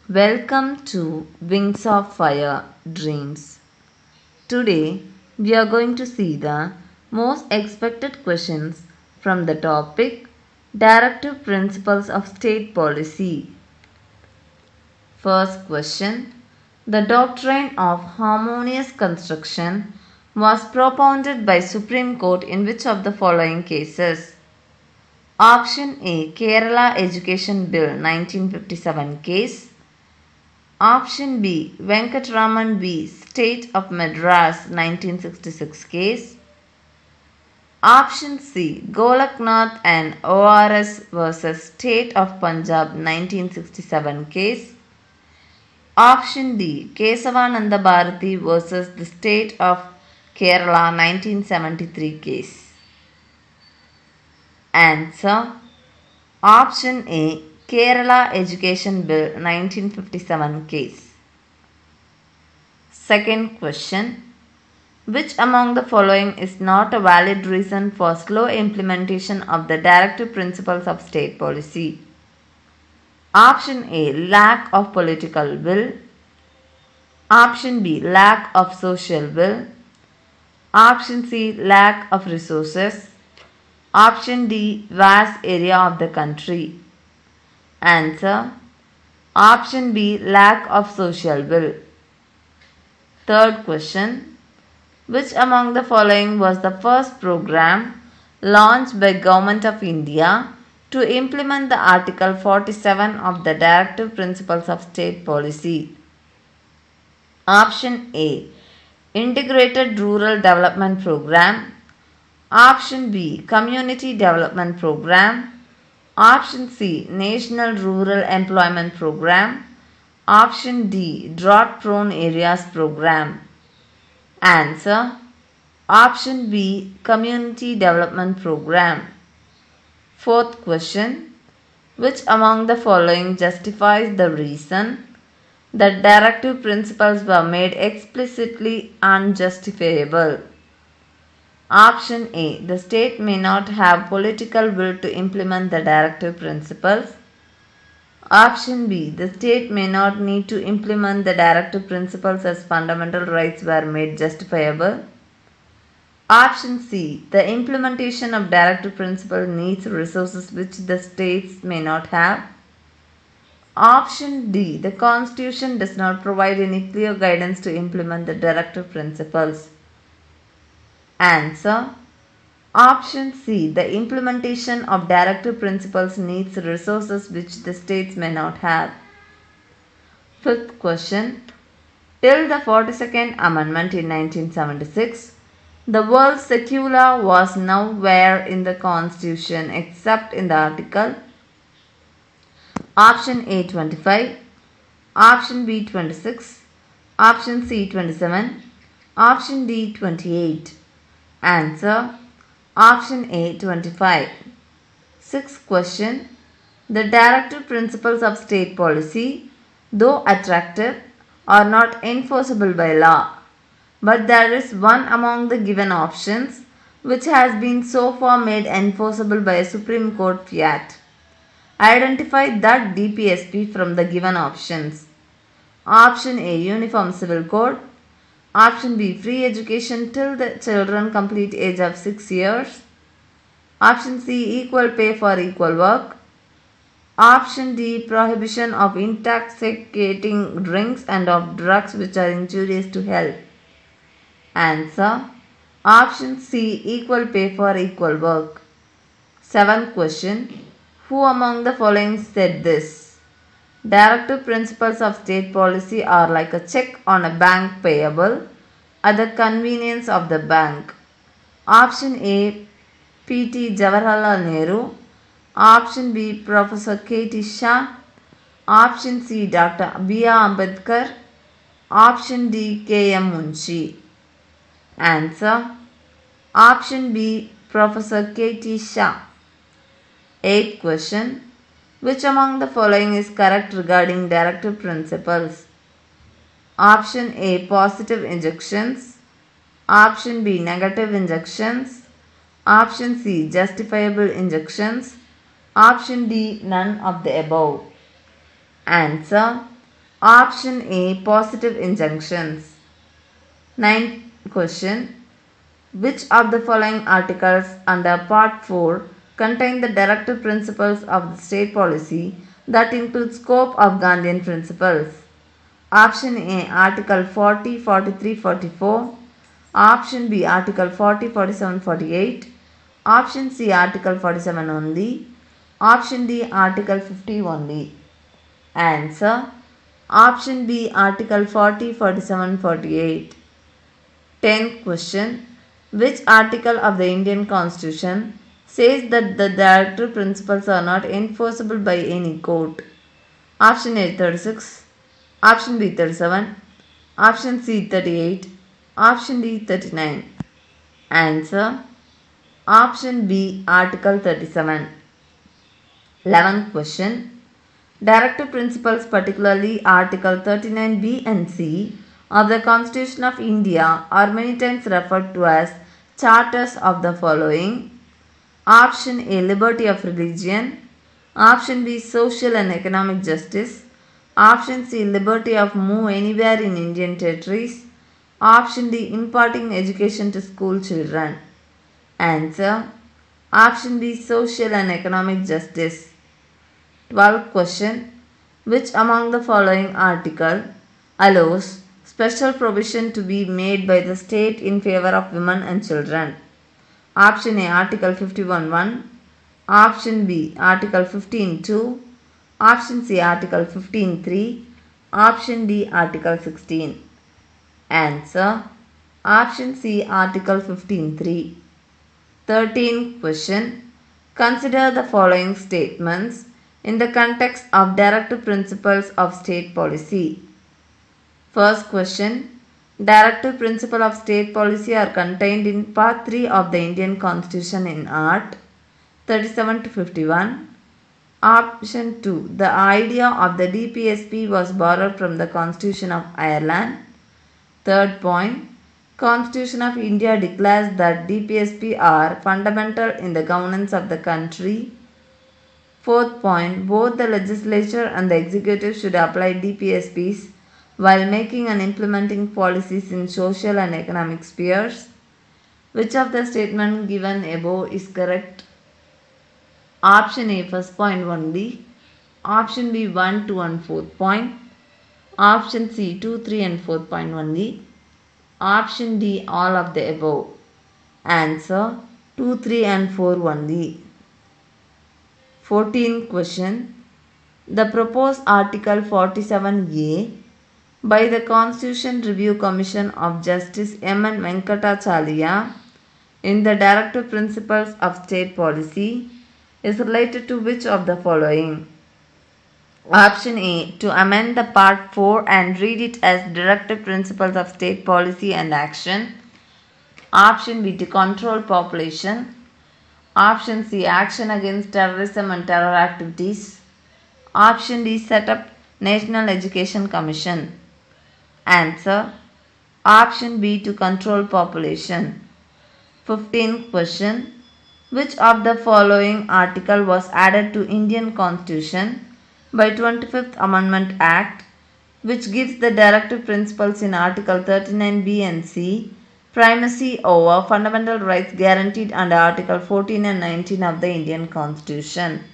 Welcome to Wings of Fire Dreams. Today we are going to see the most expected questions from the topic Directive Principles of State Policy. First question. The doctrine of harmonious construction was propounded by Supreme Court in which of the following cases? Option A. Kerala Education Bill 1957 case. Option B. Venkatraman V. State of Madras 1966 case. Option C. Golaknath and ORS vs. State of Punjab 1967 case. Option D. Kesavananda Bharati vs. the State of Kerala 1973 case. Answer. Option A. Kerala Education Bill 1957 case. Second question. Which among the following is not a valid reason for slow implementation of the directive principles of state policy? Option A. Lack of political will. Option B. Lack of social will. Option C. Lack of resources. Option D. Vast area of the country. Answer. Option B. Lack of social will. Third question. Which among the following was the first program launched by Government of India to implement the Article 47 of the Directive Principles of State Policy? Option A. Integrated Rural Development Program. Option B. Community Development Program. Option C. National Rural Employment Program. Option D. Drought Prone Areas Program. Answer. Option B. Community Development Program. Fourth question. Which among the following justifies the reason that directive principles were made explicitly unjustifiable? Option A. The state may not have political will to implement the directive principles. Option B. The state may not need to implement the directive principles as fundamental rights were made justifiable. Option C. The implementation of directive principle needs resources which the states may not have. Option D. The Constitution does not provide any clear guidance to implement the directive principles. Answer. Option C. The implementation of directive principles needs resources which the states may not have. Fifth question. Till the 42nd Amendment in 1976, the word secular was nowhere in the Constitution except in the article. Option A 25, Option B 26, Option C 27, Option D 28. Answer. Option A 25. Sixth question. The directive principles of state policy, though attractive, are not enforceable by law. But there is one among the given options which has been so far made enforceable by a Supreme Court fiat. Identify that DPSP from the given options. Option A. Uniform Civil Code. Option B. Free education till the children complete age of 6 years. Option C. Equal pay for equal work. Option D. Prohibition of intoxicating drinks and of drugs which are injurious to health. Answer. Option C. Equal pay for equal work. Seventh question. Who among the following said this? Directive principles of state policy are like a check on a bank payable at the convenience of the bank. Option A. P.T. Jawaharlal Nehru. Option B. Professor K.T. Shah. Option C. Dr. B.R. Ambedkar. Option D. K.M. Munshi. Answer. Option B. Professor K.T. Shah. Eighth question. Which among the following is correct regarding directive principles? Option A. Positive injunctions. Option B. Negative injunctions. Option C. Justifiable injunctions. Option D. None of the above. Answer. Option A. Positive injunctions. Ninth question. Which of the following articles under Part 4 contain the directive principles of the state policy that include scope of Gandhian principles? Option A. Article 40, 43, 44. Option B. Article 40, 47, 48. Option C. Article 47 only. Option D. Article 50 only. Answer. Option B. Article 40, 47, 48. 10th question. Which article of the Indian Constitution says that the directive principles are not enforceable by any court? Option A 36, Option B 37, Option C 38, Option D 39. Answer. Option B Article 37. 11th question. Directive principles, particularly Article 39B and C of the Constitution of India, are many times referred to as charters of the following. Option A. Liberty of religion. Option B. Social and economic justice. Option C. Liberty of move anywhere in Indian territories. Option D. Imparting education to school children. Answer. Option B. Social and economic justice. 12th question. Which among the following article allows special provision to be made by the state in favor of women and children? Option A. Article 51(1). Option B. Article 15(2). Option C. Article 15(3). Option D. Article 16. Answer. Option C. Article 15(3). 13th question. Consider the following statements in the context of directive principles of state policy. First question. Directive principles of state policy are contained in Part 3 of the Indian Constitution in Art. 37 to 51. Option 2. The idea of the DPSP was borrowed from the Constitution of Ireland. Third point. Constitution of India declares that DPSP are fundamental in the governance of the country. Fourth point. Both the legislature and the executive should apply DPSPs while making and implementing policies in social and economic spheres. Which of the statements given above is correct? Option A first point only. Option B 1, 2 and 4th point. Option C 2, 3 and 4th point only. Option D all of the above. Answer 2, 3 and 4 only. 14th question. The proposed Article 47A by the Constitution Review Commission of Justice M.N. Venkatacharya in the Directive Principles of State Policy is related to which of the following? Option A. To amend the Part 4 and read it as Directive Principles of State Policy and Action. Option B. To control population. Option C. Action against terrorism and terror activities. Option D. Set up National Education Commission. Answer. Option B. To control population. 15th question. Which of the following article was added to Indian Constitution by 25th Amendment Act, which gives the directive principles in Article 39B and C primacy over fundamental rights guaranteed under Article 14 and 19 of the Indian Constitution?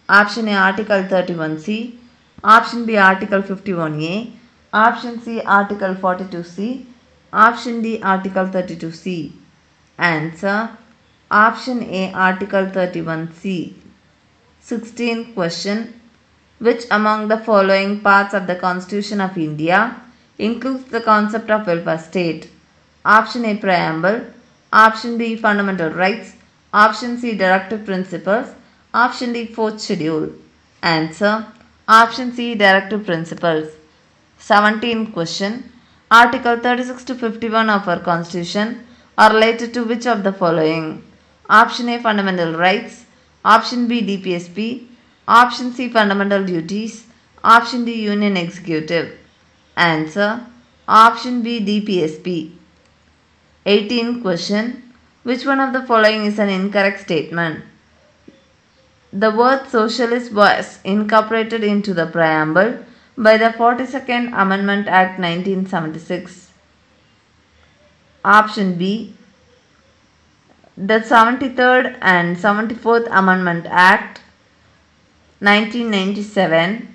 Option A. Article 31C. Option B. Article 51A. Option C. Article 42C. Option D. Article 32C. Answer. Option A. Article 31C. 16th question. Which among the following parts of the Constitution of India includes the concept of welfare state? Option A. Preamble. Option B. Fundamental rights. Option C. Directive principles. Option D. 4th schedule. Answer. Option C. Directive principles. 17th question. Article 36 to 51 of our Constitution are related to which of the following? Option A. Fundamental rights. Option B. DPSP. Option C. Fundamental duties. Option D. Union executive. Answer. Option B. DPSP. 18th question. Which one of the following is an incorrect statement? The word socialist was incorporated into the preamble by the 42nd Amendment Act 1976? Option B. The 73rd and 74th Amendment Act 1997,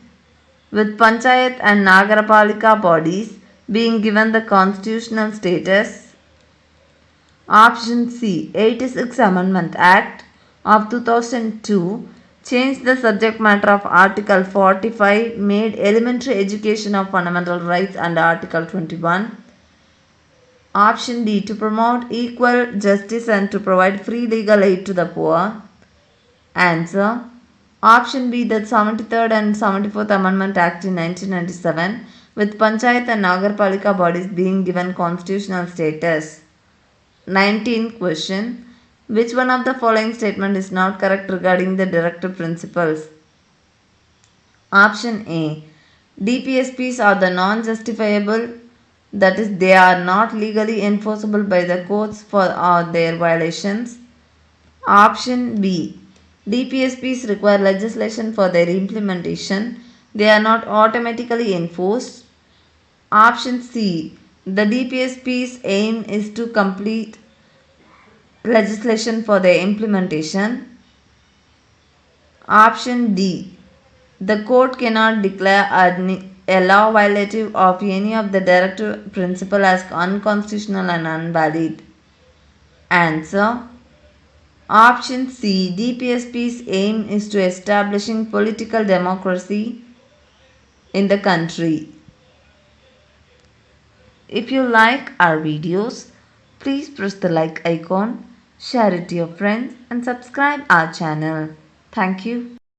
with Panchayat and Nagarpalika bodies being given the constitutional status. Option C. 86th Amendment Act of 2002 changed the subject matter of Article 45, made elementary education of fundamental rights under Article 21. Option D. To promote equal justice and to provide free legal aid to the poor. Answer. Option B. The 73rd and 74th Amendment Act in 1997, with Panchayat and Nagarpalika bodies being given constitutional status. 19th question. Which one of the following statement is not correct regarding the directive principles? Option A. DPSPs are the non-justifiable, that is, they are not legally enforceable by the courts for their violations. Option B. DPSPs require legislation for their implementation. They are not automatically enforced. Option C. The DPSP's aim is to complete legislation for their implementation. Option D. The court cannot declare a law violative of any of the directive principle as unconstitutional and invalid. Answer. Option C. DPSP's aim is to establishing political democracy in the country. If you like our videos, please press the like icon, share it to your friends and subscribe our channel. Thank you.